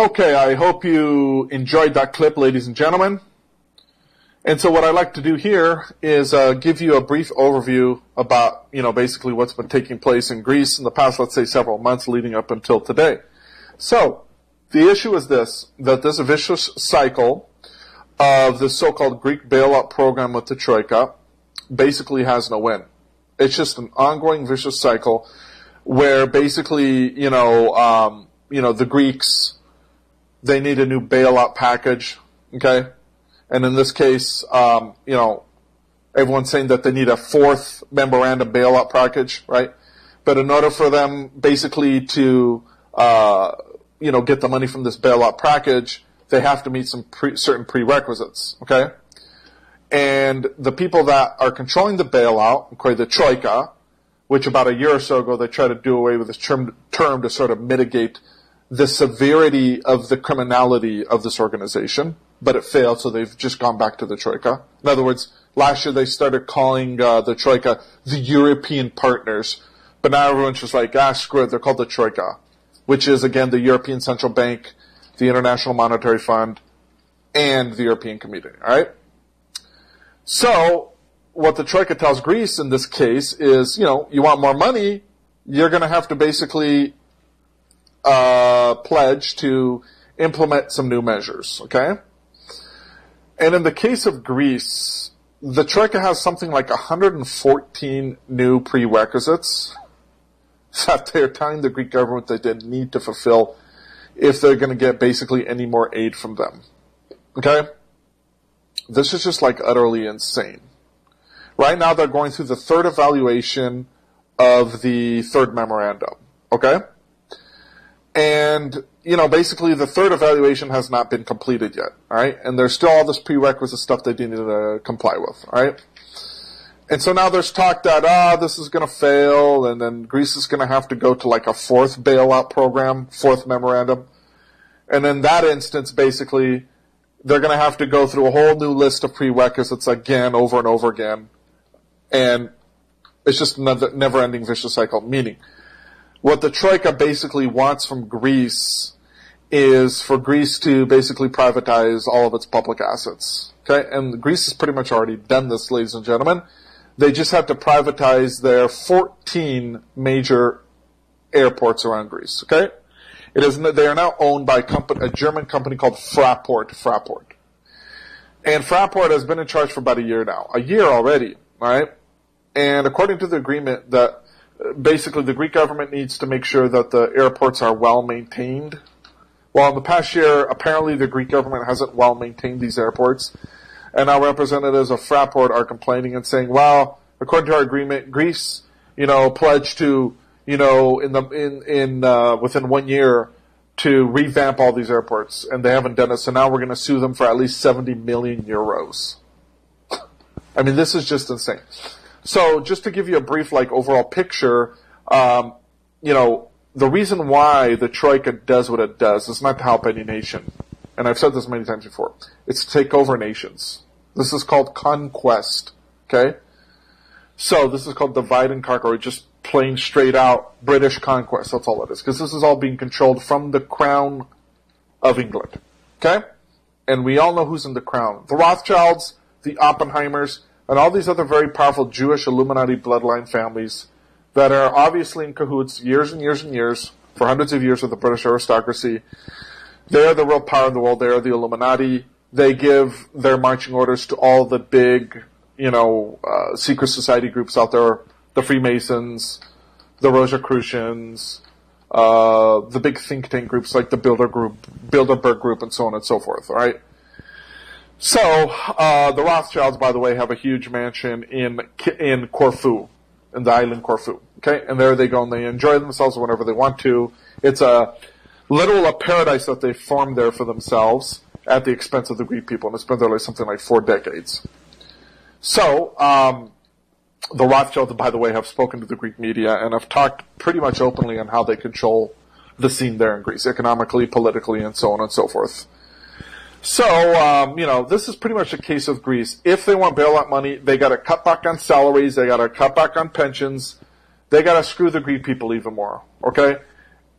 Okay, I hope you enjoyed that clip, ladies and gentlemen. And so what I'd like to do here is give you a brief overview about, basically what's been taking place in Greece in the past, let's say, several months leading up until today. So, the issue is that this vicious cycle of the so-called Greek bailout program with the Troika basically has no end. It's just an ongoing vicious cycle where basically, the Greeks, they need a new bailout package, okay? And in this case, everyone's saying that they need a fourth memorandum bailout package, right? But in order for them basically to, get the money from this bailout package, they have to meet some certain prerequisites, okay? And the people that are controlling the bailout, okay, the Troika, which about a year or so ago they tried to do away with this term to sort of mitigate the severity of the criminality of this organization, but it failed, so they've just gone back to the Troika. In other words, last year they started calling the Troika the European partners, but now everyone's just like, screw it, they're called the Troika, which is, again, the European Central Bank, the International Monetary Fund, and the European Community, all right? So, what the Troika tells Greece in this case is, you want more money, you're going to have to basically pledge to implement some new measures, okay? And in the case of Greece, the Troika has something like 114 new prerequisites that they're telling the Greek government that they need to fulfill if they're going to get basically any more aid from them, okay? This is just like utterly insane. Right now they're going through the third evaluation of the third memorandum, okay? And, basically the third evaluation has not been completed yet, alright? And there's still all this prerequisite stuff they need to comply with, alright? And so now there's talk that, this is gonna fail, and then Greece is gonna have to go to like a fourth bailout program, fourth memorandum. And in that instance, basically, they're gonna have to go through a whole new list of prerequisites again, over and over again. And it's just another never-ending vicious cycle, meaning what the Troika basically wants from Greece is for Greece to basically privatize all of its public assets. Okay? And Greece has pretty much already done this, ladies and gentlemen. They just have to privatize their 14 major airports around Greece. Okay? They are now owned by a German company called Fraport. And Fraport has been in charge for about a year now. A year already, alright? And according to the agreement that basically the Greek government needs to make sure that the airports are well maintained. Well, in the past year, apparently the Greek government hasn't well maintained these airports. And now representatives of Fraport are complaining and saying, well, according to our agreement, Greece, pledged to, within 1 year to revamp all these airports. And they haven't done it. So now we're going to sue them for at least 70 million euros. I mean, this is just insane. So just to give you a brief, overall picture, the reason why the Troika does what it does is not to help any nation. And I've said this many times before. It's to take over nations. This is called conquest, okay? So this is called divide and conquer, or just plain straight out British conquest. That's all it is. Because this is all being controlled from the crown of England, okay? And we all know who's in the crown. The Rothschilds, the Oppenheimers, and all these other very powerful Jewish Illuminati bloodline families that are obviously in cahoots years and years and years, for hundreds of years with the British aristocracy. They are the real power in the world. They are the Illuminati. They give their marching orders to all the big, secret society groups out there, the Freemasons, the Rosicrucians, the big think tank groups like the Bilderberg Group, and so on and so forth, all right? So, the Rothschilds, by the way, have a huge mansion in Corfu, in the island Corfu. Okay? And there they go and they enjoy themselves whenever they want to. It's a paradise that they formed there for themselves at the expense of the Greek people. And it's been there something like 4 decades. So, the Rothschilds, by the way, have spoken to the Greek media and have talked pretty much openly on how they control the scene there in Greece, economically, politically, and so on and so forth. So, this is pretty much a case of Greece. If they want bailout money, they gotta cut back on salaries, they gotta cut back on pensions, they gotta screw the Greek people even more, okay?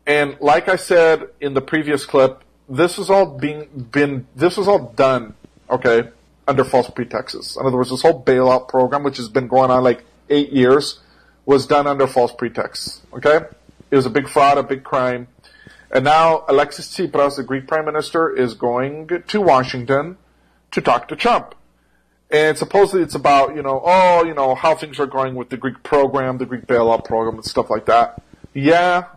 And like I said in the previous clip, this was all this was all done, okay, under false pretexts. In other words, this whole bailout program, which has been going on like 8 years, was done under false pretexts, okay? It was a big fraud, a big crime. And now Alexis Tsipras, the Greek prime minister, is going to Washington to talk to Trump. And supposedly it's about, how things are going with the Greek program, the Greek bailout program and stuff like that. Yeah,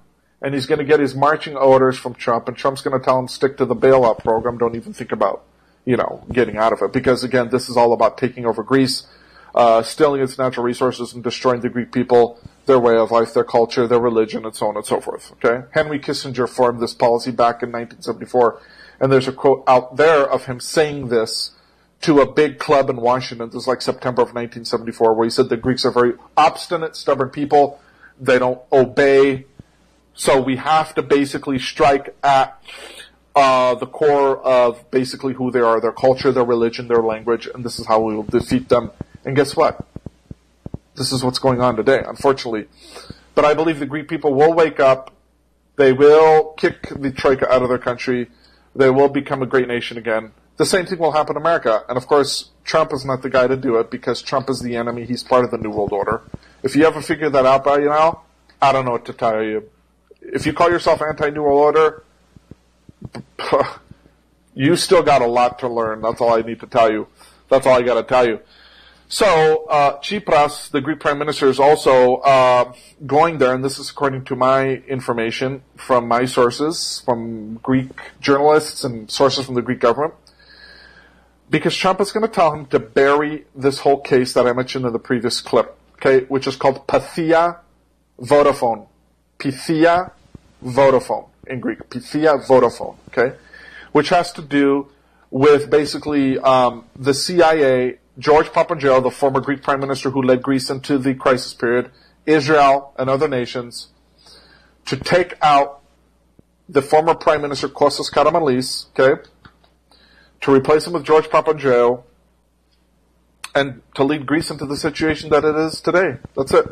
and he's going to get his marching orders from Trump, and Trump's going to tell him stick to the bailout program, don't even think about, getting out of it. Because again, this is all about taking over Greece, stealing its natural resources and destroying the Greek people, their way of life, their culture, their religion, and so on and so forth. Okay? Henry Kissinger formed this policy back in 1974, and there's a quote out there of him saying this to a big club in Washington. This is like September of 1974, where he said the Greeks are very obstinate, stubborn people. They don't obey. So we have to basically strike at the core of basically who they are, their culture, their religion, their language, and this is how we will defeat them. And guess what? This is what's going on today, unfortunately. But I believe the Greek people will wake up. They will kick the Troika out of their country. They will become a great nation again. The same thing will happen in America. And of course, Trump is not the guy to do it because Trump is the enemy. He's part of the New World Order. If you haven't figured that out by now, I don't know what to tell you. If you call yourself anti-New World Order, you still got a lot to learn. That's all I need to tell you. That's all I got to tell you. So, Tsipras, the Greek prime minister, is also going there, and this is according to my information from my sources, from Greek journalists and sources from the Greek government, because Trump is going to tell him to bury this whole case that I mentioned in the previous clip, okay, which is called Pythia Vodafone. Pythia Vodafone in Greek. Pythia Vodafone, okay, which has to do with basically the CIA, George Papandreou, the former Greek prime minister who led Greece into the crisis period, Israel and other nations, to take out the former prime minister Kostas Karamanlis, okay, to replace him with George Papandreou, and to lead Greece into the situation that it is today. That's it.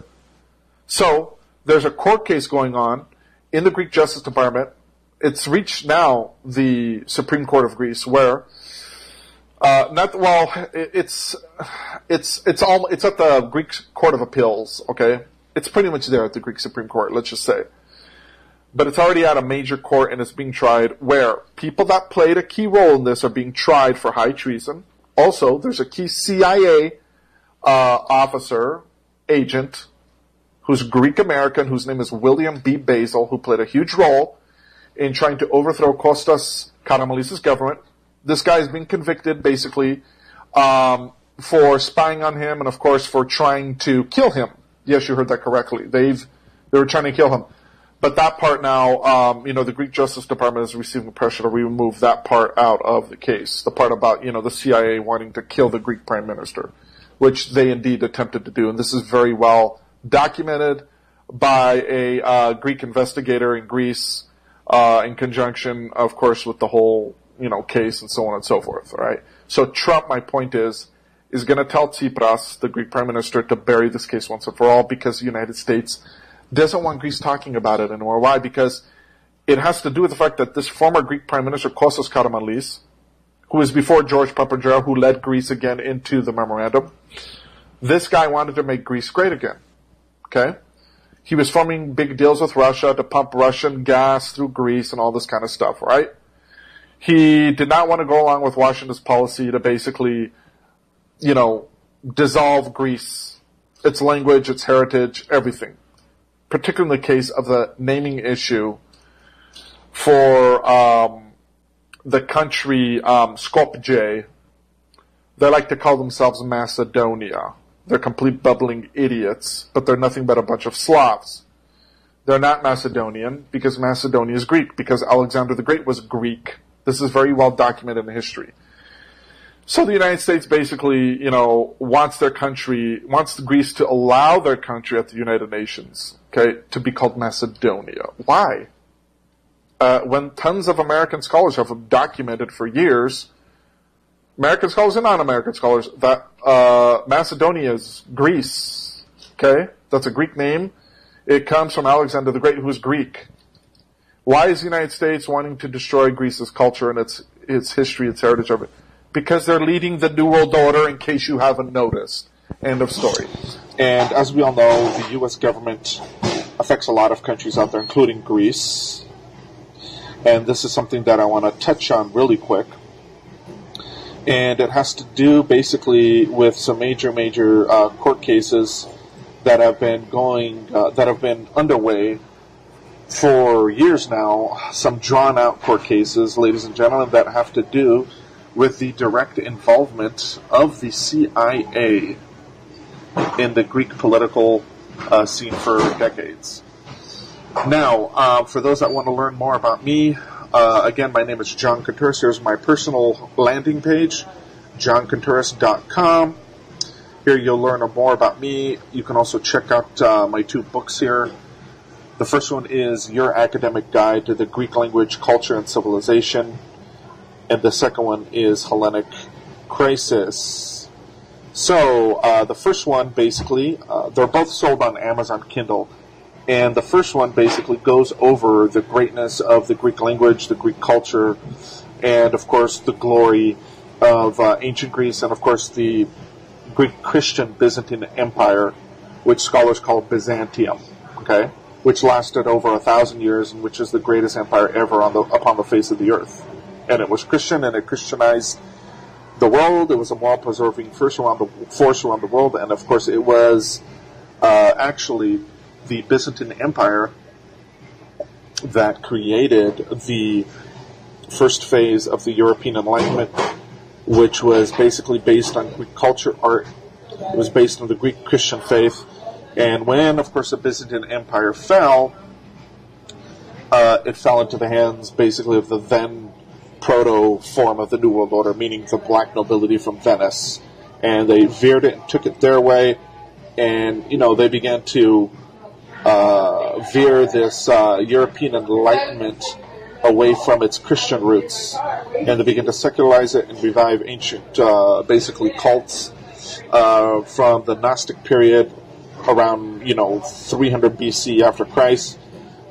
So, there's a court case going on in the Greek Justice Department. It's reached now the Supreme Court of Greece, where it's at the Greek Court of Appeals, okay? It's pretty much there at the Greek Supreme Court, let's just say. But it's already at a major court and it's being tried, where people that played a key role in this are being tried for high treason. Also, there's a key CIA officer, agent, who's Greek-American, whose name is William B. Basil, who played a huge role in trying to overthrow Kostas Karamanlis' government. This guy is being convicted, basically, for spying on him and, of course, for trying to kill him. Yes, you heard that correctly. They were trying to kill him. But that part now, the Greek Justice Department is receiving pressure to remove that part out of the case. The part about, the CIA wanting to kill the Greek prime minister, which they indeed attempted to do. And this is very well documented by a Greek investigator in Greece, in conjunction, of course, with the whole case and so on and so forth, all right? So Trump, my point is going to tell Tsipras, the Greek prime minister, to bury this case once and for all because the United States doesn't want Greece talking about it anymore. Why? Because it has to do with the fact that this former Greek prime minister, Kostas Karamanlis, who is before George Papandreou, who led Greece again into the memorandum, this guy wanted to make Greece great again, okay? He was forming big deals with Russia to pump Russian gas through Greece and all this kind of stuff, right? He did not want to go along with Washington's policy to basically, dissolve Greece, its language, its heritage, everything. Particularly in the case of the naming issue for the country Skopje. They like to call themselves Macedonia. They're complete bubbling idiots, but they're nothing but a bunch of Slavs. They're not Macedonian because Macedonia is Greek, because Alexander the Great was Greek. This is very well documented in history. So the United States basically, wants Greece to allow their country at the United Nations, okay, to be called Macedonia. Why? When tons of American scholars have documented for years, American scholars and non-American scholars, that Macedonia is Greece, okay? That's a Greek name. It comes from Alexander the Great, who's Greek. Why is the United States wanting to destroy Greece's culture and its history, its heritage of it? Because they're leading the New World Order, in case you haven't noticed. End of story. And as we all know, the U.S. government affects a lot of countries out there, including Greece. And this is something that I want to touch on really quick. And it has to do basically with some major court cases that have been underway for years now. Some drawn-out court cases, ladies and gentlemen, that have to do with the direct involvement of the CIA in the Greek political scene for decades. Now, for those that want to learn more about me, again, my name is John Contreras. Here's my personal landing page, johncontreras.com. Here you'll learn more about me. You can also check out my 2 books here. The first one is Your Academic Guide to the Greek Language, Culture, and Civilization. And the second one is Hellenic Crisis. So, the first one, basically, they're both sold on Amazon Kindle. And the first one basically goes over the greatness of the Greek language, the Greek culture, and, of course, the glory of ancient Greece, and, of course, the Greek Christian Byzantine Empire, which scholars call Byzantium, okay, which lasted over 1,000 years and which is the greatest empire ever upon the face of the earth. And it was Christian, and it Christianized the world. It was a moral-preserving force around the world, and, of course, it was actually the Byzantine Empire that created the first phase of the European Enlightenment, which was basically based on Greek culture, art. It was based on the Greek Christian faith. And when, of course, the Byzantine Empire fell, it fell into the hands, basically, of the then proto-form of the New World Order, meaning the black nobility from Venice. And they veered it and took it their way. And, they began to veer this European Enlightenment away from its Christian roots, and they began to secularize it and revive ancient, basically cults from the Gnostic period around 300 BC after Christ.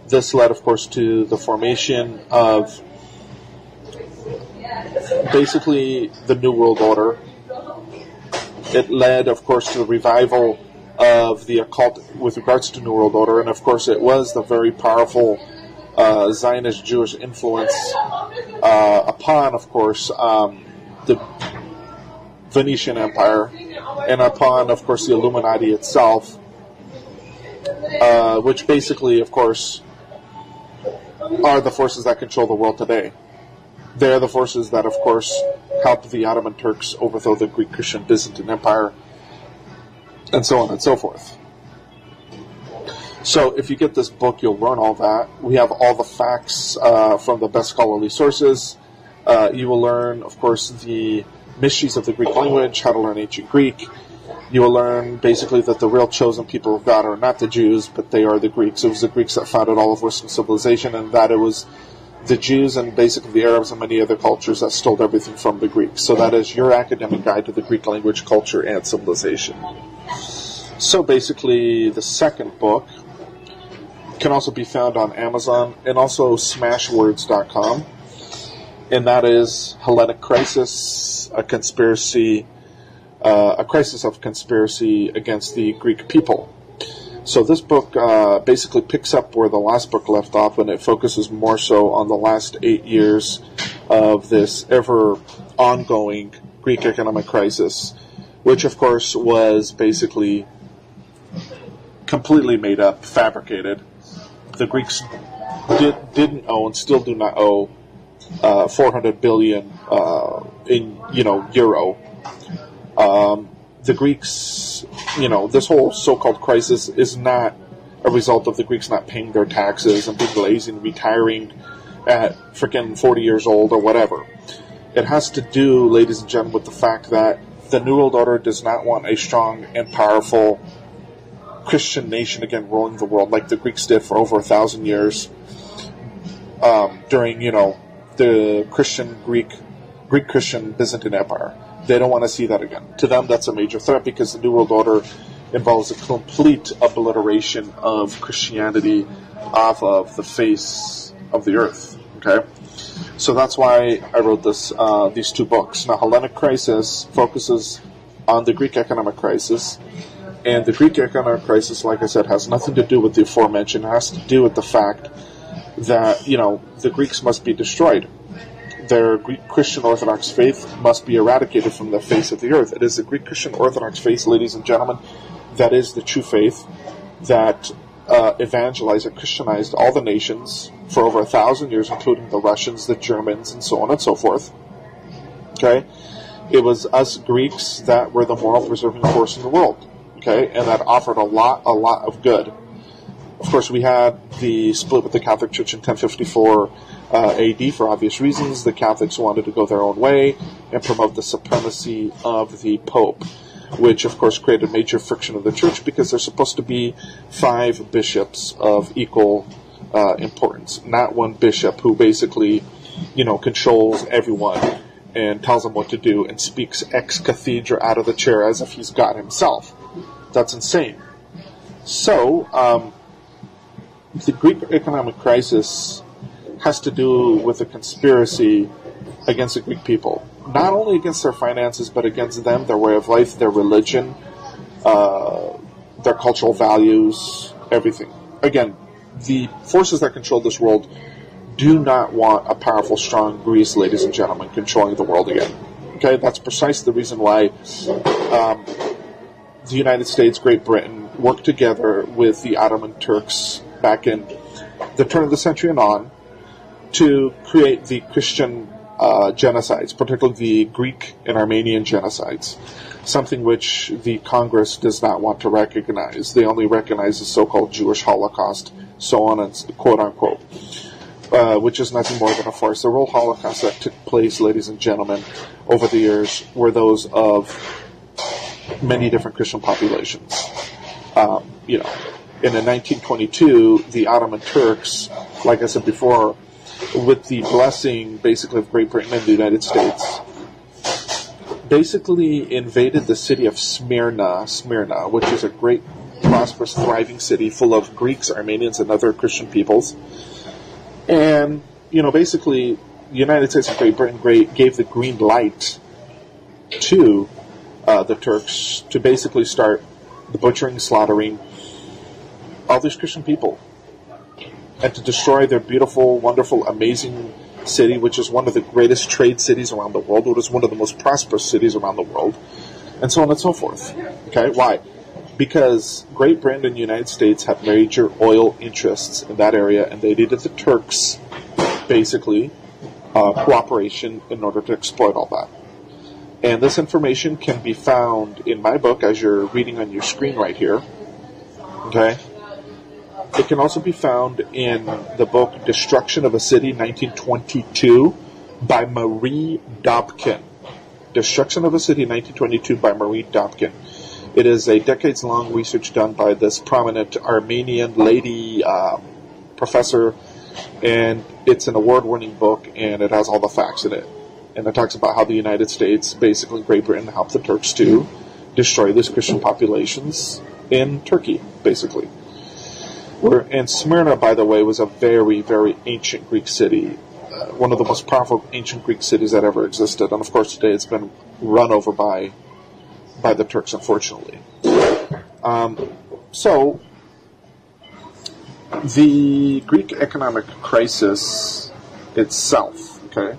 This led, of course, to the formation of basically the New World Order. It led, of course, to the revival of the occult with regards to New World Order, and of course it was the very powerful Zionist Jewish influence upon, of course, the Venetian Empire, and upon, of course, the Illuminati itself, which basically, of course, are the forces that control the world today. They're the forces that, of course, helped the Ottoman Turks overthrow the Greek Christian Byzantine Empire, and so on and so forth. So if you get this book, you'll learn all that. We have all the facts from the best scholarly sources. You will learn, of course, the mysteries of the Greek language, how to learn ancient Greek. You will learn basically that the real chosen people of God are not the Jews, but they are the Greeks. It was the Greeks that founded all of Western civilization, and that it was the Jews and basically the Arabs and many other cultures that stole everything from the Greeks. So that is Your Academic Guide to the Greek Language, Culture, and Civilization. So basically, the second book can also be found on Amazon and also Smashwords.com, and that is Hellenic Crisis, a crisis of conspiracy against the Greek people. So this book basically picks up where the last book left off, and it focuses more so on the last 8 years of this ever ongoing Greek economic crisis, which of course was basically completely made up, fabricated. The Greeks didn't owe and still do not owe 400 billion in euro. The Greeks, this whole so-called crisis is not a result of the Greeks not paying their taxes and being lazy and retiring at freaking 40 years old or whatever. It has to do, ladies and gentlemen, with the fact that the New World Order does not want a strong and powerful Christian nation again ruling the world like the Greeks did for over 1,000 years during, the Greek Christian Byzantine Empire. They don't want to see that again. To them, that's a major threat because the New World Order involves a complete obliteration of Christianity off of the face of the earth. Okay, so that's why I wrote these two books. Now, Hellenic Crisis focuses on the Greek economic crisis, and the Greek economic crisis, like I said, has nothing to do with the aforementioned. It has to do with the fact that, the Greeks must be destroyed. Their Greek Christian Orthodox faith must be eradicated from the face of the earth. It is the Greek Christian Orthodox faith, ladies and gentlemen, that is the true faith that evangelized and Christianized all the nations for over 1,000 years, including the Russians, the Germans, and so on and so forth. Okay? It was us Greeks that were the moral preserving force in the world. Okay? And that offered a lot of good. Of course, we had the split with the Catholic Church in 1054 AD for obvious reasons. The Catholics wanted to go their own way and promote the supremacy of the Pope, which, of course, created major friction of the Church because there's supposed to be 5 bishops of equal importance, not one bishop who basically, controls everyone and tells them what to do and speaks ex cathedra out of the chair as if he's God himself. That's insane. So, the Greek economic crisis has to do with a conspiracy against the Greek people. Not only against their finances, but against them, their way of life, their religion, their cultural values, everything. Again, the forces that control this world do not want a powerful, strong Greece, ladies and gentlemen, controlling the world again. Okay, that's precisely the reason why the United States, Great Britain, worked together with the Ottoman Turks back in the turn of the century and on to create the Christian genocides, particularly the Greek and Armenian genocides, something which the Congress does not want to recognize. They only recognize the so-called Jewish Holocaust, so on and quote-unquote, which is nothing more than a farce. The real Holocaust that took place, ladies and gentlemen, over the years were those of many different Christian populations. And in 1922, the Ottoman Turks, like I said before, with the blessing, basically, of Great Britain and the United States, basically invaded the city of Smyrna, which is a great, prosperous, thriving city full of Greeks, Armenians, and other Christian peoples. And, basically, the United States and Great Britain gave the green light to the Turks to basically start the butchering, slaughtering all these Christian people, and to destroy their beautiful, wonderful, amazing city, which is one of the greatest trade cities around the world, which is one of the most prosperous cities around the world, and so on and so forth. Okay, why? Because Great Britain and the United States have major oil interests in that area, and they needed the Turks, basically, cooperation in order to exploit all that. And this information can be found in my book, as you're reading on your screen right here. Okay? It can also be found in the book Destruction of a City, 1922, by Marie Dobkin. Destruction of a City, 1922, by Marie Dobkin. It is a decades-long research done by this prominent Armenian lady professor, and it's an award-winning book, and it has all the facts in it. And it talks about how the United States, basically Great Britain, helped the Turks to destroy these Christian populations in Turkey, basically. And Smyrna, by the way, was a very, very ancient Greek city, one of the most powerful ancient Greek cities that ever existed. And of course, today it's been run over by the Turks, unfortunately. So, the Greek economic crisis itself, okay?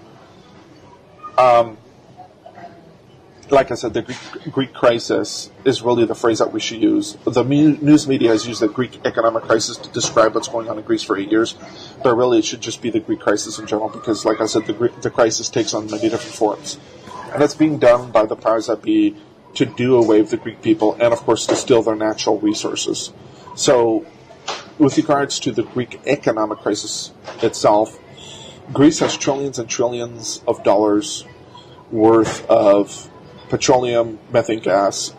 Like I said, the Greek crisis is really the phrase that we should use. The news media has used the Greek economic crisis to describe what's going on in Greece for 8 years, but really it should just be the Greek crisis in general because, like I said, the crisis takes on many different forms. And it's being done by the powers that be to do away with the Greek people and, of course, to steal their natural resources. So, with regards to the Greek economic crisis itself, Greece has trillions and trillions of dollars worth of petroleum, methane gas,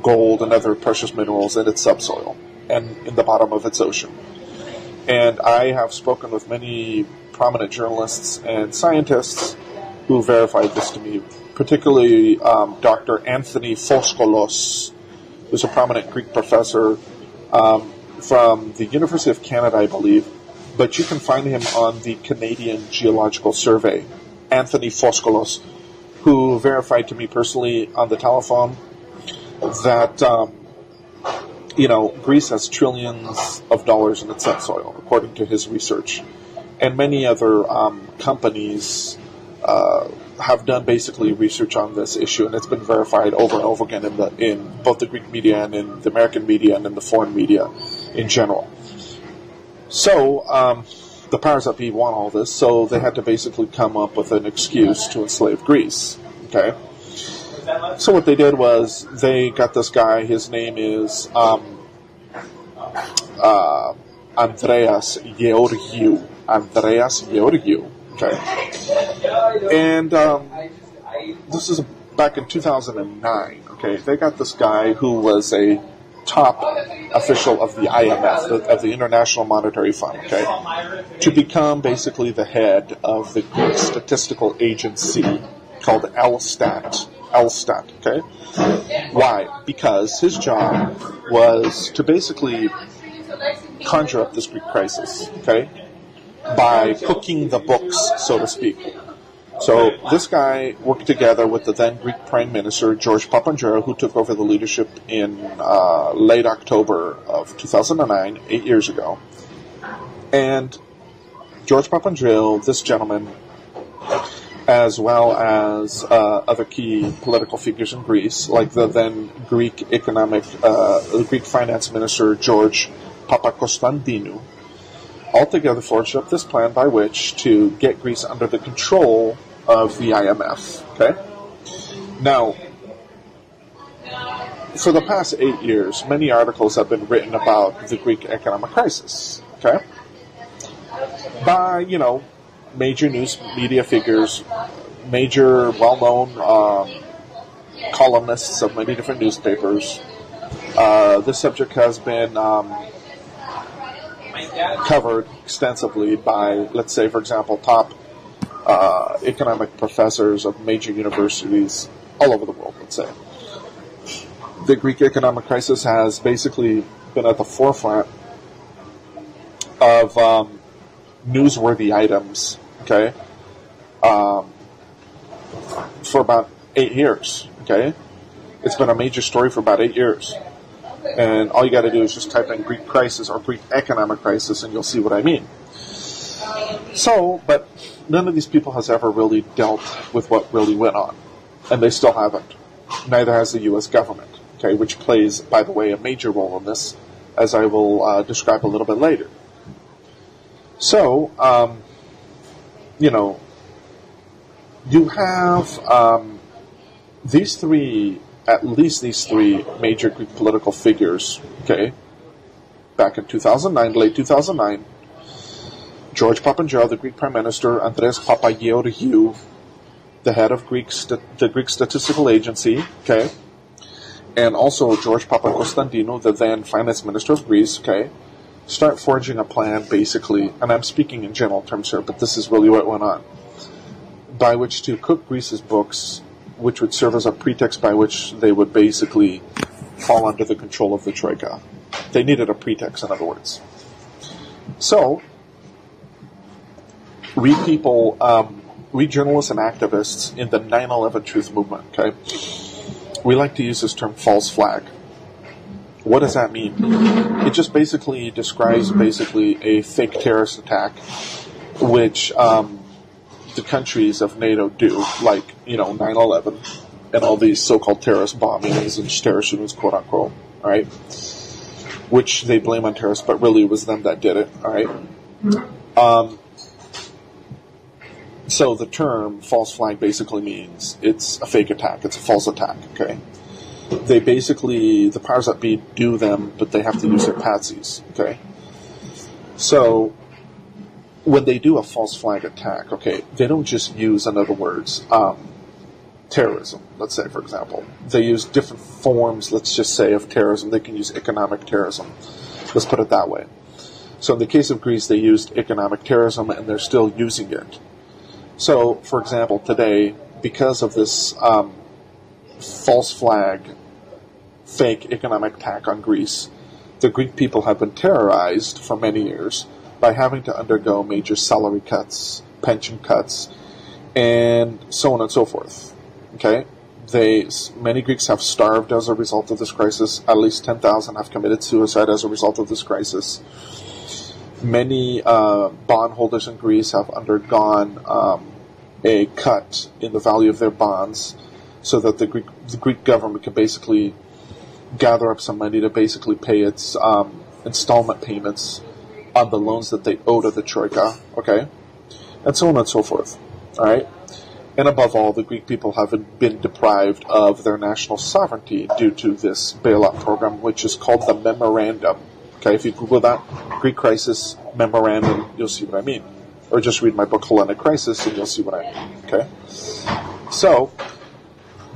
gold, and other precious minerals in its subsoil and in the bottom of its ocean. And I have spoken with many prominent journalists and scientists who verified this to me, particularly Dr. Anthony Foskolos, who's a prominent Greek professor from the University of Canada, I believe, but you can find him on the Canadian Geological Survey, Anthony Foskolos, who verified to me personally on the telephone that, Greece has trillions of dollars in its subsoil, according to his research. And many other companies have done basically research on this issue, and it's been verified over and over again in both the Greek media and in the American media and in the foreign media in general. So, the powers that be want all this, so they had to basically come up with an excuse to enslave Greece. Okay? So what they did was they got this guy, his name is Andreas Georgiou. Okay? And this is back in 2009. Okay? They got this guy who was a top official of the IMF, of the International Monetary Fund, okay, to become basically the head of the Greek statistical agency called Elstat, okay? Why? Because his job was to basically conjure up this Greek crisis, okay, by cooking the books, so to speak. So this guy worked together with the then Greek Prime Minister, George Papandreou, who took over the leadership in late October of 2009, 8 years ago. And George Papandreou, this gentleman, as well as other key political figures in Greece, like the then Greek Greek Finance Minister, George Papakonstantinou, altogether forged up this plan by which to get Greece under the control of the IMF. Okay? Now, for the past 8 years, many articles have been written about the Greek economic crisis. Okay? By, major news media figures, major well-known columnists of many different newspapers. This subject has been covered extensively by, let's say, for example, top economic professors of major universities all over the world, let's say. The Greek economic crisis has basically been at the forefront of newsworthy items, okay, for about 8 years, okay? It's been a major story for about 8 years. And all you got to do is just type in Greek crisis or Greek economic crisis, and you'll see what I mean. So, but none of these people has ever really dealt with what really went on, and they still haven't. Neither has the U.S. government, okay, which plays, by the way, a major role in this, as I will describe a little bit later. So, you have at least these three major Greek political figures, okay, back in 2009, late 2009, George Papandreou, the Greek Prime Minister, Andreas Papageorgiou, the head of the Greek Statistical Agency, okay, and also George Papakonstantinou, the then Finance Minister of Greece, okay, start forging a plan, basically, and I'm speaking in general terms here, but this is really what went on, by which to cook Greece's books, which would serve as a pretext by which they would basically fall under the control of the Troika. They needed a pretext, in other words. So, we journalists and activists in the 9/11 Truth Movement, okay, we like to use this term false flag. What does that mean? It just basically describes a fake terrorist attack, which the countries of NATO do, like, 9/11 and all these so-called terrorist bombings and terrorist shootings, quote unquote, all right? Which they blame on terrorists, but really it was them that did it, all right? So the term false flag basically means it's a fake attack, it's a false attack, okay? They basically, the powers that be do them, but they have to use their patsies, okay? So, when they do a false flag attack, okay, they don't just use, in other words, terrorism, let's say, for example. They use different forms, let's just say, of terrorism. They can use economic terrorism. Let's put it that way. So in the case of Greece, they used economic terrorism, and they're still using it. So, for example, today, because of this false flag, fake economic attack on Greece, the Greek people have been terrorized for many years by having to undergo major salary cuts, pension cuts, and so on and so forth. Okay? Many Greeks have starved as a result of this crisis. At least 10,000 have committed suicide as a result of this crisis. Many bondholders in Greece have undergone a cut in the value of their bonds so that the Greek government can basically gather up some money to basically pay its installment payments on the loans that they owe to the Troika, okay? And so on and so forth, all right? And above all, the Greek people have been deprived of their national sovereignty due to this bailout program, which is called the Memorandum. Okay, if you Google that, Greek crisis, memorandum, you'll see what I mean. Or just read my book, Hellenic Crisis, and you'll see what I mean. Okay? So,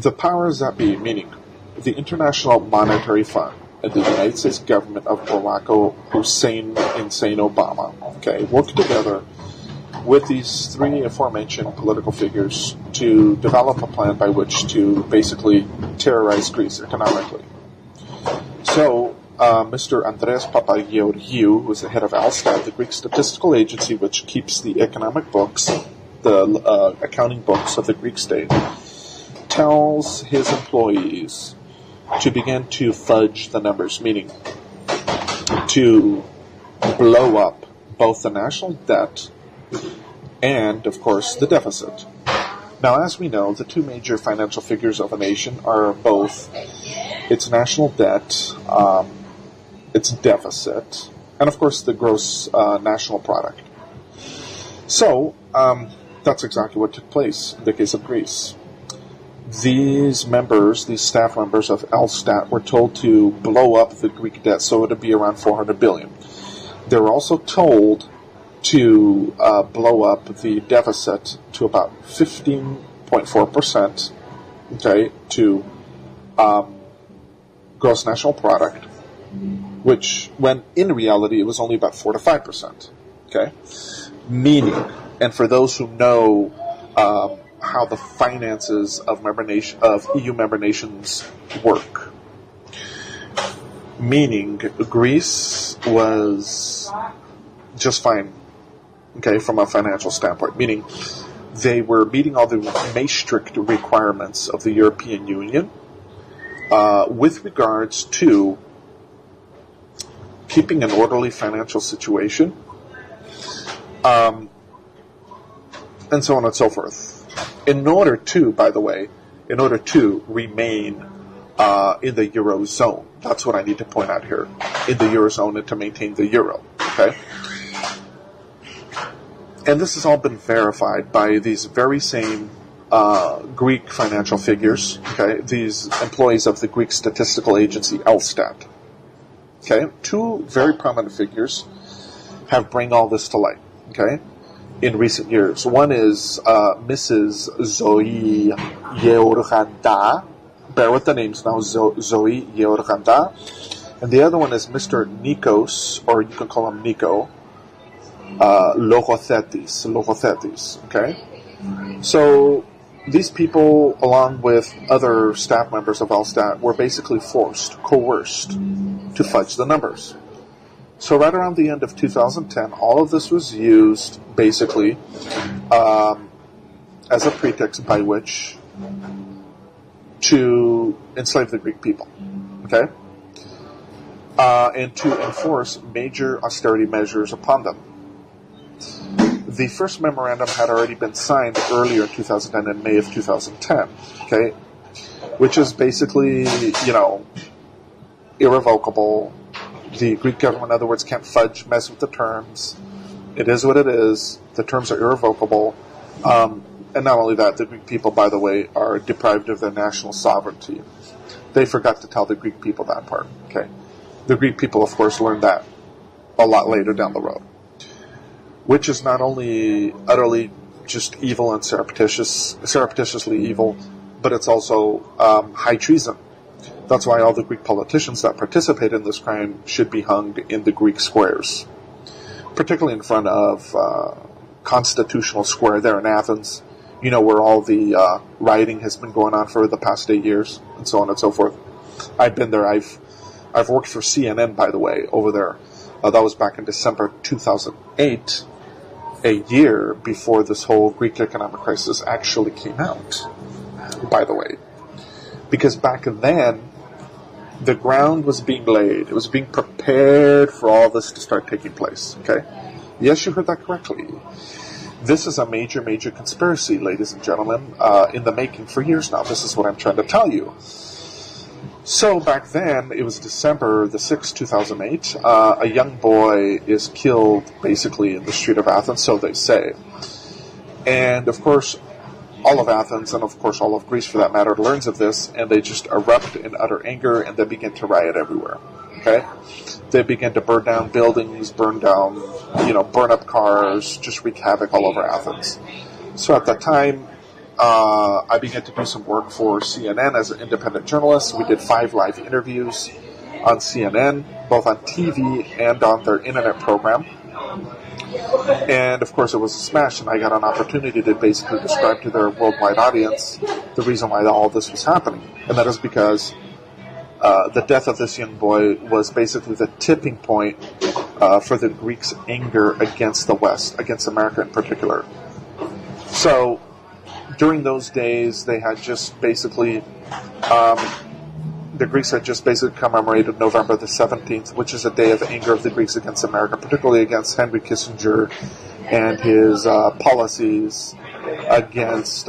the powers that be, meaning the International Monetary Fund and the United States government of Barack Hussein Insane Obama, okay, work together with these three aforementioned political figures to develop a plan by which to basically terrorize Greece economically. So, Mr. Andreas Papageorgiou, who is the head of Elstat, the Greek statistical agency which keeps the economic books, the accounting books of the Greek state, tells his employees to begin to fudge the numbers, meaning to blow up both the national debt and, of course, the deficit. Now, as we know, the two major financial figures of a nation are both its national debt, its deficit, and, of course, the gross national product. So, that's exactly what took place in the case of Greece. These staff members of Elstat were told to blow up the Greek debt so it would be around 400 billion. They were also told to blow up the deficit to about 15.4%, okay, to gross national product, which, when in reality, it was only about 4 to 5%, okay? Meaning, and for those who know how the finances of EU member nations work, meaning Greece was just fine, okay, from a financial standpoint, meaning they were meeting all the Maastricht requirements of the European Union with regards to keeping an orderly financial situation, and so on and so forth. In order to remain in the Eurozone. That's what I need to point out here. In the Eurozone and to maintain the Euro, okay? And this has all been verified by these very same Greek financial figures, okay? These employees of the Greek statistical agency, Elstat. Okay? Two very prominent figures have bring all this to light, okay? In recent years. One is Mrs. Zoe Georganda. Bear with the names now, Zoe Georganda. And the other one is Mr. Nikos, or you can call him Nico, Logothetis, okay? So, these people, along with other staff members of Elstat, were basically coerced to fudge the numbers. So right around the end of 2010, all of this was used, basically, as a pretext by which to enslave the Greek people, okay? And to enforce major austerity measures upon them. The first memorandum had already been signed earlier in 2010, in May of 2010, okay? Which is basically, irrevocable. The Greek government, in other words, can't mess with the terms. It is what it is. The terms are irrevocable. And not only that, the Greek people, by the way, are deprived of their national sovereignty. They forgot to tell the Greek people that part, okay? The Greek people, of course, learned that a lot later down the road. Which is not only utterly just evil and surreptitiously evil, but it's also high treason. That's why all the Greek politicians that participate in this crime should be hung in the Greek squares, particularly in front of Constitutional Square there in Athens, where all the rioting has been going on for the past 8 years, and so on and so forth. I've been there. I've worked for CNN, by the way, over there. That was back in December 2008, a year before this whole Greek economic crisis actually came out, by the way. Because back then, the ground was being laid. It was being prepared for all this to start taking place. Okay? Yes, you heard that correctly. This is a major, major conspiracy, ladies and gentlemen, in the making for years now. This is what I'm trying to tell you. So back then, it was December the 6th, 2008. A young boy is killed, basically, in the street of Athens, so they say. And, of course, all of Athens, and of course all of Greece for that matter, learns of this, and they just erupt in utter anger, and they begin to riot everywhere. Okay? They begin to burn down buildings, burn up cars, just wreak havoc all over Athens. So at that time, I began to do some work for CNN as an independent journalist. We did 5 live interviews on CNN, both on TV and on their internet program. And, of course, it was a smash, and I got an opportunity to basically describe to their worldwide audience the reason why all this was happening. And that is because the death of this young boy was basically the tipping point for the Greeks' anger against the West, against America in particular. So, during those days, they had just basically, the Greeks had just basically commemorated November the 17th, which is a day of anger of the Greeks against America, particularly against Henry Kissinger and his policies against,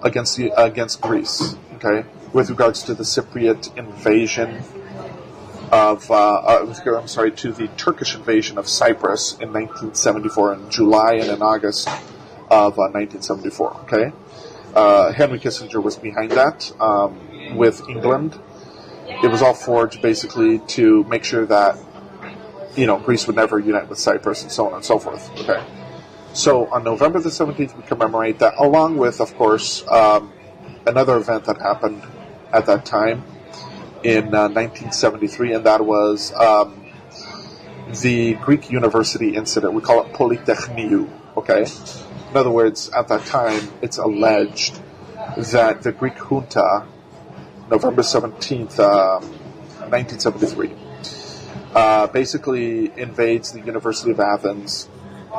against Greece. Okay, with regards to the Cypriot invasion to the Turkish invasion of Cyprus in 1974, in July and in August of 1974. Okay. Henry Kissinger was behind that with England. It was all forged basically to make sure that, Greece would never unite with Cyprus and so on and so forth. Okay. So on November the 17th, we commemorate that, along with, of course, another event that happened at that time in 1973, and that was the Greek University incident. We call it Polytechniou. Okay. In other words, at that time, it's alleged that the Greek junta, November 17th, 1973, basically invades the University of Athens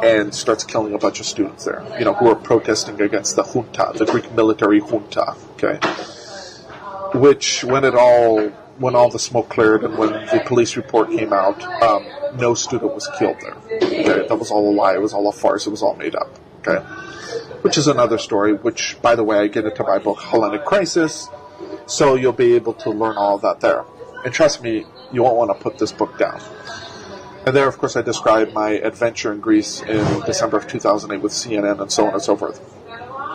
and starts killing a bunch of students there, who are protesting against the junta, the Greek military junta, okay? Which, when all the smoke cleared and when the police report came out, no student was killed there. Okay? That was all a lie. It was all a farce. It was all made up. Okay, which is another story, which, by the way, I get into my book, Hellenic Crisis, so you'll be able to learn all of that there. And trust me, you won't want to put this book down. And there, of course, I describe my adventure in Greece in December of 2008 with CNN and so on and so forth.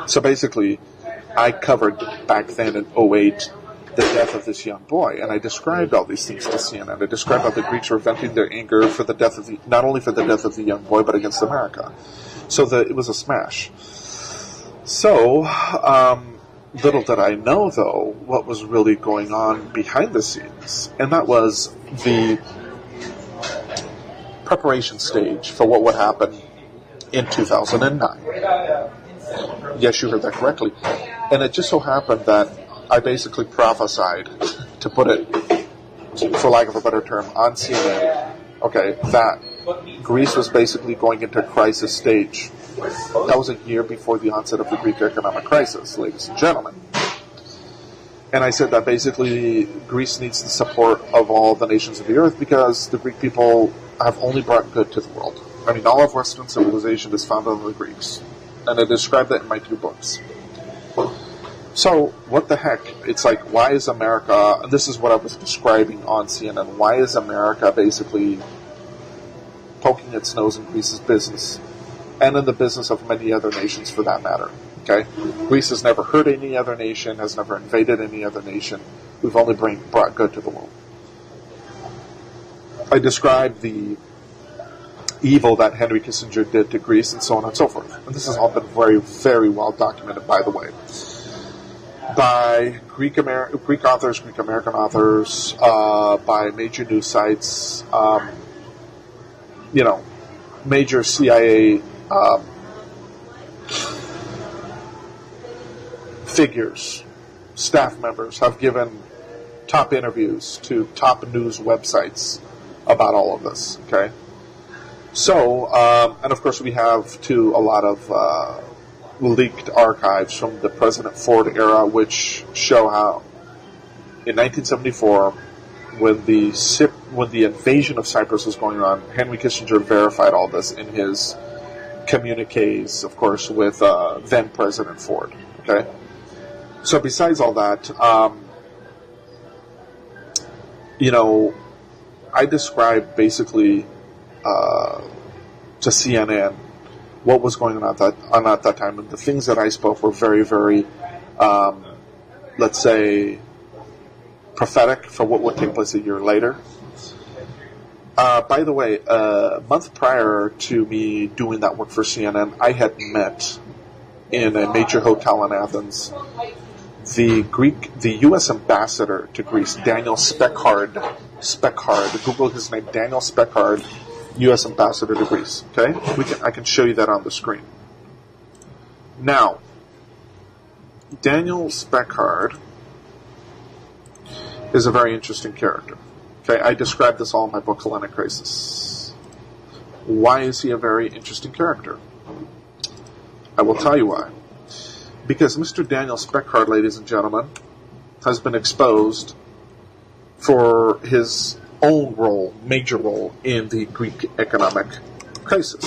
So basically, I covered back then in 2008 the death of this young boy, and I described all these things to CNN. I described how the Greeks were venting their anger for the death of not only for the death of the young boy, but against America. So it was a smash. So, little did I know, though, what was really going on behind the scenes. And that was the preparation stage for what would happen in 2009. Yes, you heard that correctly. And it just so happened that I basically prophesied, to put it, for lack of a better term, on CNN, okay, that Greece was basically going into a crisis stage. That was a year before the onset of the Greek economic crisis, ladies and gentlemen. And I said that basically Greece needs the support of all the nations of the earth because the Greek people have only brought good to the world. I mean, all of Western civilization is founded on the Greeks. And I described that in my 2 books. So, what the heck? It's like, why is America, and this is what I was describing on CNN, why is America basically poking its nose in Greece's business, and in the business of many other nations for that matter? Okay? Greece has never hurt any other nation, has never invaded any other nation. We've only brought good to the world. I described the evil that Henry Kissinger did to Greece and so on and so forth. And this has all been very, very well documented, by the way, by Greek authors, Greek American authors, by major news sites, major CIA figures, staff members have given top interviews to top news websites about all of this. Okay, so and of course we have too a lot of leaked archives from the President Ford era, which show how in 1974, when the invasion of Cyprus was going on, Henry Kissinger verified all this in his communiques, of course, with then President Ford. Okay, so besides all that, I described basically to CNN what was going on at that time, and the things that I spoke were very, very, let's say, prophetic for what would take place a year later. By the way, a month prior to me doing that work for CNN, I had met in a major hotel in Athens the U.S. ambassador to Greece, Daniel Speckard. Google his name, Daniel Speckard, U.S. ambassador to Greece. Okay, I can show you that on the screen. Now, Daniel Speckard is a very interesting character. Okay, I described this all in my book, Hellenic Crisis. Why is he a very interesting character? I will tell you why. Because Mr. Daniel Speckard, ladies and gentlemen, has been exposed for his own role, major role, in the Greek economic crisis.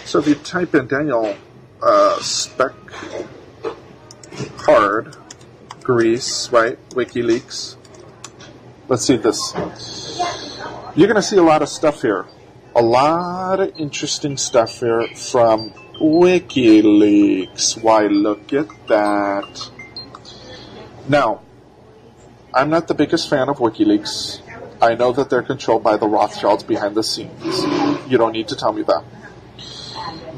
So if you type in Daniel Speckard, Greece, right, WikiLeaks, let's see this. You're going to see a lot of stuff here. A lot of interesting stuff here from WikiLeaks. Why, look at that. Now, I'm not the biggest fan of WikiLeaks. I know that they're controlled by the Rothschilds behind the scenes. You don't need to tell me that.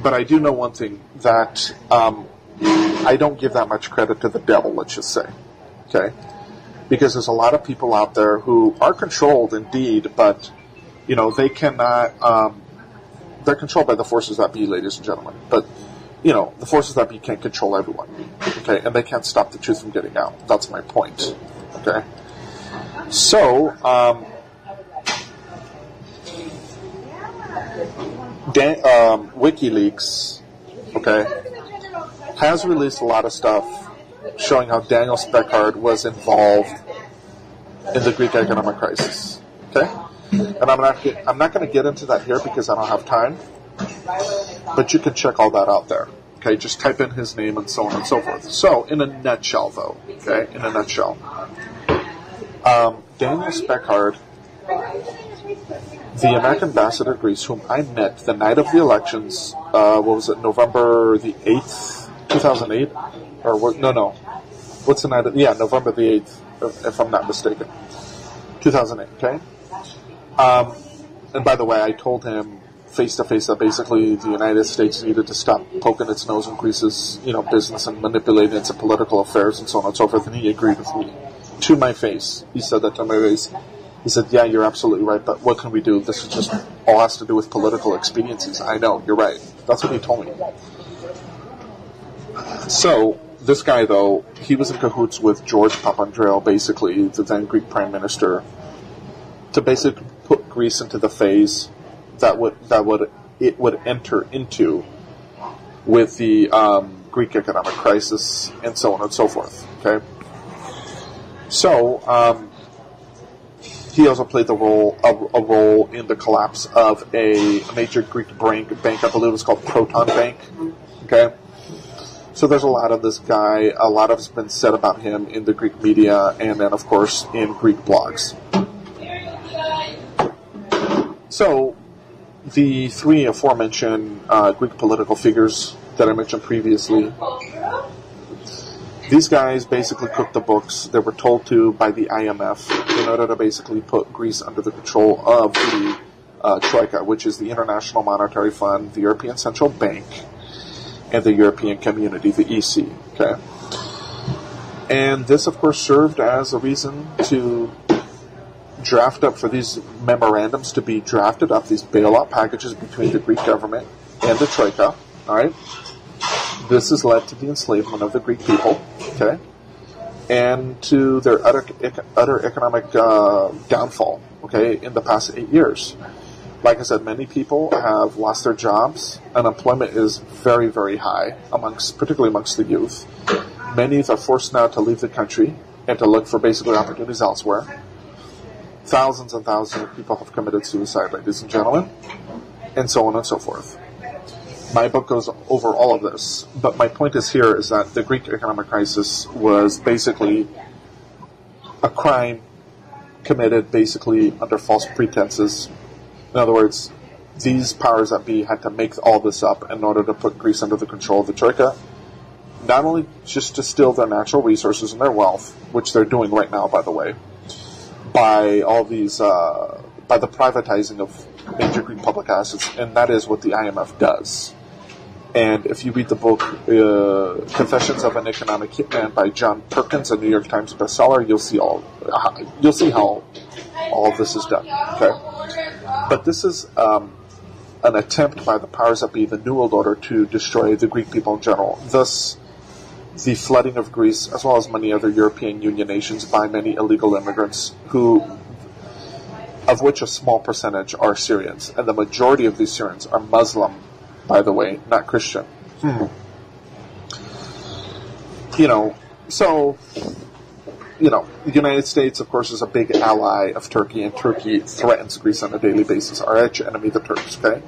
But I do know one thing, that I don't give that much credit to the devil, let's just say. Okay? Because there's a lot of people out there who are controlled indeed, but, they cannot, they're controlled by the forces that be, ladies and gentlemen. But, the forces that be can't control everyone. Okay? And they can't stop the truth from getting out. That's my point. Okay? So, WikiLeaks, okay, has released a lot of stuff showing how Daniel Speckard was involved in the Greek economic crisis. Okay? And I'm not going to get into that here because I don't have time. But you can check all that out there. Okay? Just type in his name and so on and so forth. So, in a nutshell, though, okay? In a nutshell, Daniel Speckard, the American ambassador to Greece, whom I met the night of the elections, November the 8th, 2008? Or what? No. What's the night of... Yeah, November the 8th, if I'm not mistaken. 2008, okay? And by the way, I told him face-to-face that basically the United States needed to stop poking its nose in Greece's, business and manipulating its political affairs and so on and so forth, and he agreed with me. To my face. He said that to my face. He said, yeah, you're absolutely right, but what can we do? This is just all has to do with political expediencies. I know, you're right. That's what he told me. So, this guy, though, he was in cahoots with George Papandreou, basically, the then Greek prime minister, to basically put Greece into the phase that it would enter into with the Greek economic crisis and so on and so forth. Okay? So, he also played a role in the collapse of a major Greek bank, I believe it was called Proton Bank. Okay? So there's a lot of this guy, a lot of it's been said about him in the Greek media, and then, of course, in Greek blogs. So, the three aforementioned Greek political figures that I mentioned previously, these guys basically cooked the books. They were told to by the IMF in order to basically put Greece under the control of the Troika, which is the International Monetary Fund, the European Central Bank, and the European Community, the EC. Okay, and this, of course, served as a reason to draft up for these memorandums to be drafted up, these bailout packages between the Greek government and the Troika. All right. This has led to the enslavement of the Greek people, okay? and to their utter economic downfall, okay, in the past 8 years. Like I said, many people have lost their jobs. Unemployment is very, very high, particularly amongst the youth. Many are forced now to leave the country and to look for basically opportunities elsewhere. Thousands and thousands of people have committed suicide, ladies and gentlemen, and so on and so forth. My book goes over all of this, but my point is here is that the Greek economic crisis was basically a crime committed basically under false pretenses. In other words, these powers that be had to make all this up in order to put Greece under the control of the Troika, not only just to steal their natural resources and their wealth, which they're doing right now, by the way, by all these, by the privatizing of major Greek public assets, and that is what the IMF does. And if you read the book Confessions of an Economic Hitman by John Perkins, a New York Times bestseller, you'll see how all of this is done. Okay, but this is an attempt by the powers that be, the New World Order, to destroy the Greek people in general. Thus, the flooding of Greece, as well as many other European Union nations, by many illegal immigrants, of which a small percentage are Syrians, and the majority of these Syrians are Muslim, by the way, not Christian. The United States, of course, is a big ally of Turkey, and Turkey threatens Greece on a daily basis. Our arch enemy, the Turks, okay?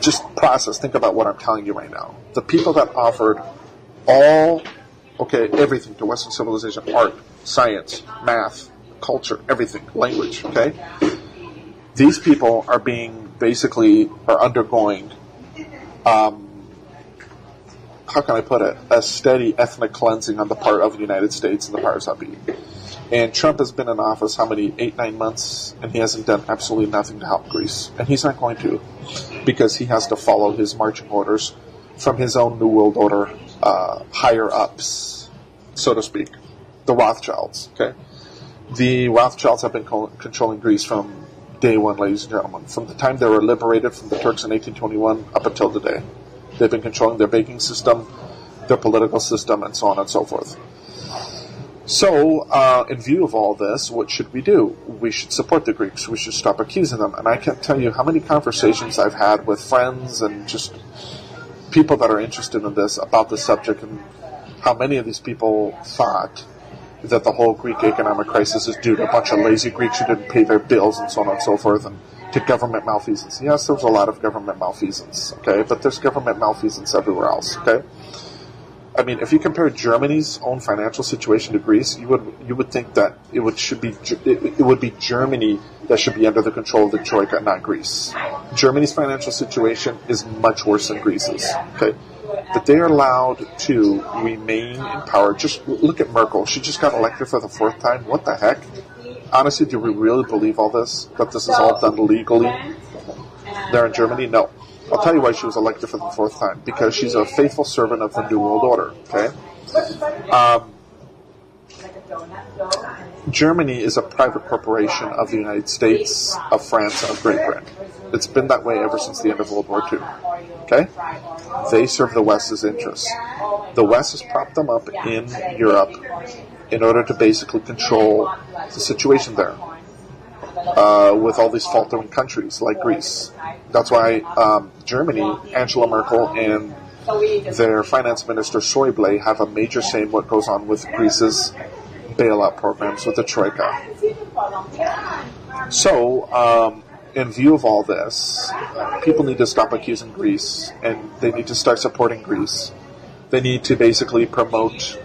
Just think about what I'm telling you right now. The people that offered everything to Western civilization, art, science, math, culture, everything, language, okay? These people are undergoing, how can I put it, a steady ethnic cleansing on the part of the United States and the powers that be. And Trump has been in office, 8, 9 months, and he hasn't done absolutely nothing to help Greece. And he's not going to, because he has to follow his marching orders from his own New World Order higher-ups, so to speak, the Rothschilds, okay? The Rothschilds have been controlling Greece from day one, ladies and gentlemen. From the time they were liberated from the Turks in 1821 up until today. They've been controlling their banking system, their political system, and so on and so forth. So, in view of all this, what should we do? We should support the Greeks. We should stop accusing them. And I can't tell you how many conversations I've had with friends and just people that are interested in this about this subject, and how many of these people thought that the whole Greek economic crisis is due to a bunch of lazy Greeks who didn't pay their bills and so on and so forth, and to government malfeasance. Yes, there's a lot of government malfeasance, okay, but there's government malfeasance everywhere else, okay? I mean, if you compare Germany's own financial situation to Greece, you would think that it would be Germany that should be under the control of the Troika, not Greece. Germany's financial situation is much worse than Greece's, okay? But they are allowed to remain in power. Just look at Merkel. She just got elected for the 4th time. What the heck? Honestly, do we really believe all this? That this is all done legally there in Germany? No. I'll tell you why she was elected for the 4th time. Because she's a faithful servant of the New World Order. Okay? Germany is a private corporation of the United States, of France, and of Great Britain. It's been that way ever since the end of World War II. Okay? They serve the West's interests. The West has propped them up in Europe in order to basically control the situation there with all these faltering countries like Greece. That's why Germany, Angela Merkel, and their finance minister Schäuble have a major say in what goes on with Greece's bailout programs with the Troika. So, in view of all this, people need to stop accusing Greece, and they need to start supporting Greece. They need to basically promote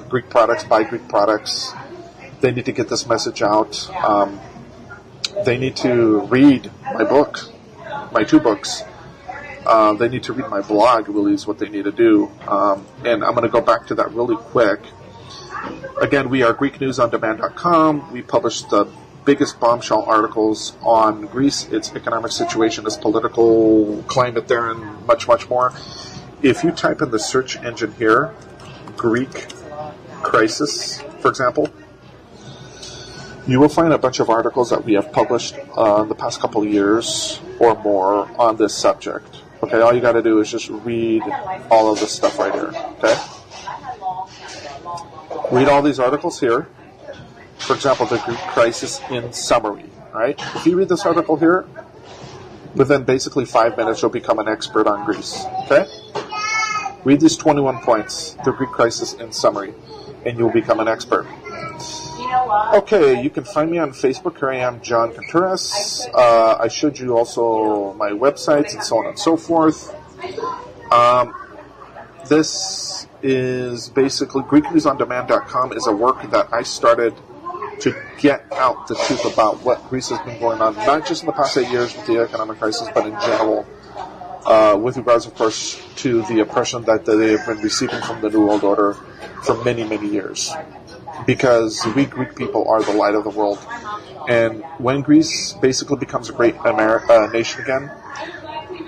Greek products, buy Greek products. They need to get this message out. They need to read my book, my 2 books. They need to read my blog, really, is what they need to do. And I'm going to go back to that really quick. Again, we are GreekNewsOnDemand.com. We publish the biggest bombshell articles on Greece, its economic situation, its political climate there, and much, much more. If you type in the search engine here, Greek crisis, for example, you will find a bunch of articles that we have published in the past couple of years or more on this subject. Okay, all you got to do is just read all of this stuff right here. Okay? read all these articles here. For example, the Greek crisis in summary, right? If you read this article here, within basically 5 minutes, you'll become an expert on Greece, okay? Read these 21 points, the Greek crisis in summary, and you'll become an expert. Okay, you can find me on Facebook. Here I am, John Contreras. I showed you also my websites and so on and so forth. This is basically GreekNewsOnDemand.com is a work that I started to get out the truth about what Greece has been going on, not just in the past 8 years with the economic crisis, but in general, with regards, of course, to the oppression that they have been receiving from the New World Order for many, many years. Because we Greek people are the light of the world. And when Greece basically becomes a great nation again,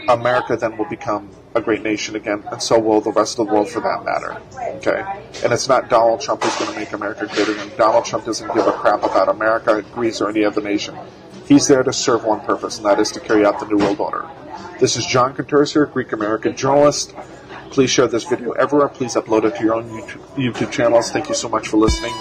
America then will become a great nation again, and so will the rest of the world for that matter. Okay? And it's not Donald Trump who's going to make America great again. Donald Trump doesn't give a crap about America, Greece, or any other nation. He's there to serve one purpose, and that is to carry out the New World Order. This is John Contreras here, Greek American journalist. Please share this video everywhere. Please upload it to your own YouTube channels. Thank you so much for listening.